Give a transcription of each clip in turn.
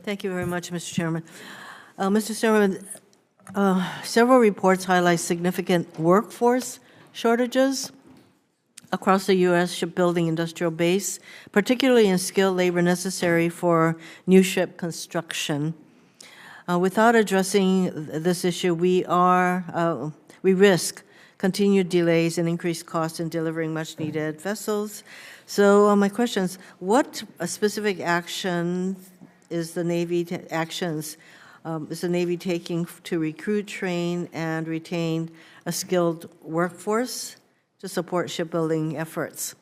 Thank you very much, Mr. Chairman. Mr. Chairman, several reports highlight significant workforce shortages across the U.S. shipbuilding industrial base, particularly in skilled labor necessary for new ship construction. Without addressing this issue, we risk continued delays and increased costs in delivering much-needed vessels. So my question is, what specific action is the Navy taking to recruit, train, and retain a skilled workforce to support shipbuilding efforts?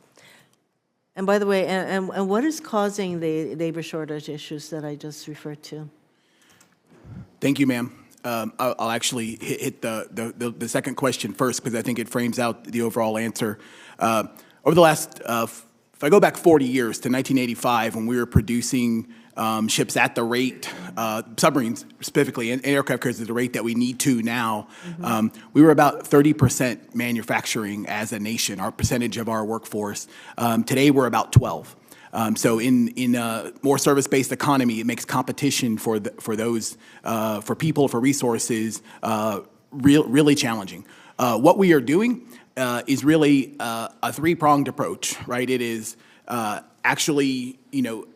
And by the way, and what is causing the labor shortage issues that I just referred to? Thank you, ma'am. I'll actually hit the second question first because I think it frames out the overall answer. Over the last, if I go back 40 years to 1985 when we were producing ships at the rate, submarines specifically, and aircraft carriers at the rate that we need to now, we were about 30% manufacturing as a nation, our percentage of our workforce. Today, we're about 12. So in a more service-based economy, it makes competition for people, for resources, really challenging. What we are doing is really a three-pronged approach, right? It is actually,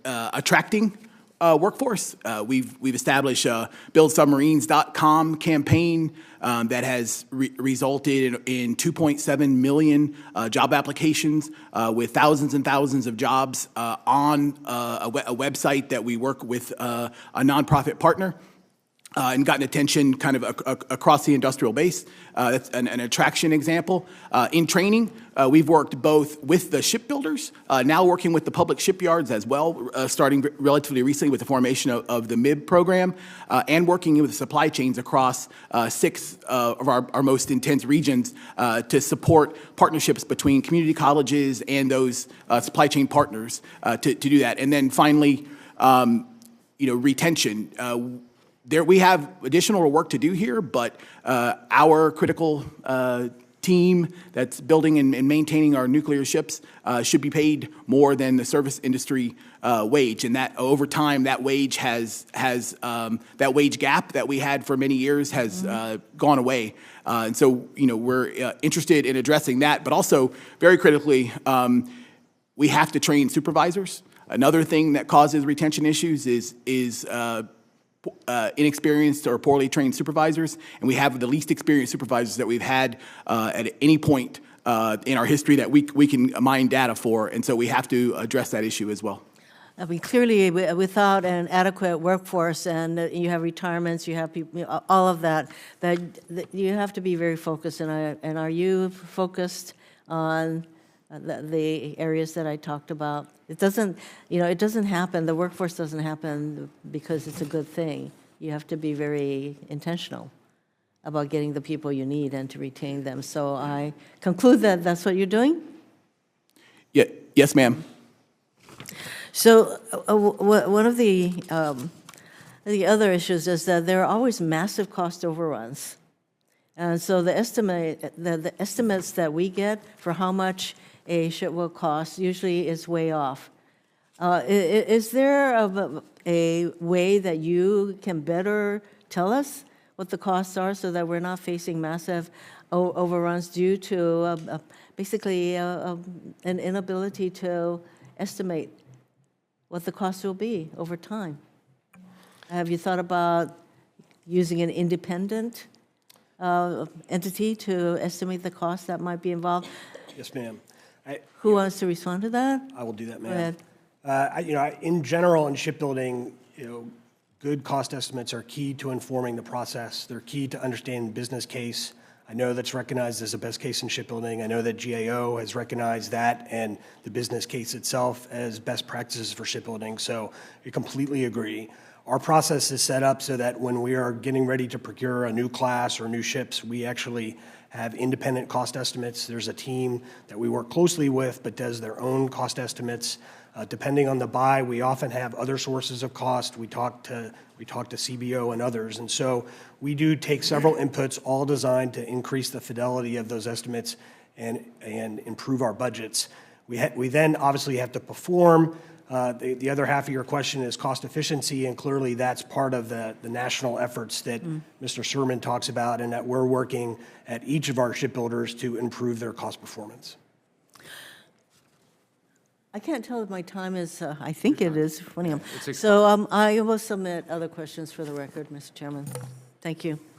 attracting workforce. We've established a buildsubmarines.com campaign that has resulted in 2.7 million job applications with thousands and thousands of jobs on a website that we work with a nonprofit partner. And gotten attention kind of across the industrial base. That's an attraction example. In training, we've worked both with the shipbuilders, now working with the public shipyards as well, starting relatively recently with the formation of the MIB program, and working with the supply chains across 6 of our most intense regions to support partnerships between community colleges and those supply chain partners to do that. And then finally, retention. We have additional work to do here, but our critical team that's building and maintaining our nuclear ships should be paid more than the service industry wage, and that over time that wage that wage gap that we had for many years has gone away, and so we're interested in addressing that, but also very critically, we have to train supervisors. Another thing that causes retention issues is inexperienced or poorly trained supervisors, and we have the least experienced supervisors that we've had at any point in our history that we can mine data for, and so we have to address that issue as well. I mean, clearly, without an adequate workforce, and you have retirements, you have people, all of that you have to be very focused. And are you focused on the areas that I talked about? It doesn't happen. The workforce doesn't happen because it's a good thing. You have to be very intentional about getting the people you need and to retain them. So I conclude that that's what you're doing? Yeah. Yes, ma'am. So one of the other issues is that there are always massive cost overruns. And so the estimates that we get for how much a ship will cost usually is way off. Is there a way that you can better tell us what the costs are so that we're not facing massive overruns due to basically an inability to estimate what the cost will be over time? Have you thought about using an independent entity to estimate the cost that might be involved? Yes, ma'am. Who wants to respond to that? I will do that, ma'am. Go ahead. In general, in shipbuilding, good cost estimates are key to informing the process. They're key to understanding the business case. I know that's recognized as a best case in shipbuilding. I know that GAO has recognized that and the business case itself as best practices for shipbuilding. So I completely agree. Our process is set up so that when we are getting ready to procure a new class or new ships, we actually have independent cost estimates. There's a team that we work closely with but does their own cost estimates. Depending on the buy, we often have other sources of cost. We talk to CBO and others. And so we do take several inputs, all designed to increase the fidelity of those estimates and improve our budgets. We then obviously have to perform The other half of your question is cost efficiency, and clearly that's part of the national efforts that Mr. Sermon talks about, and that we're working at each of our shipbuilders to improve their cost performance. I can't tell if my time is, I think it is 20. So I will submit other questions for the record, Mr. Chairman. Thank you.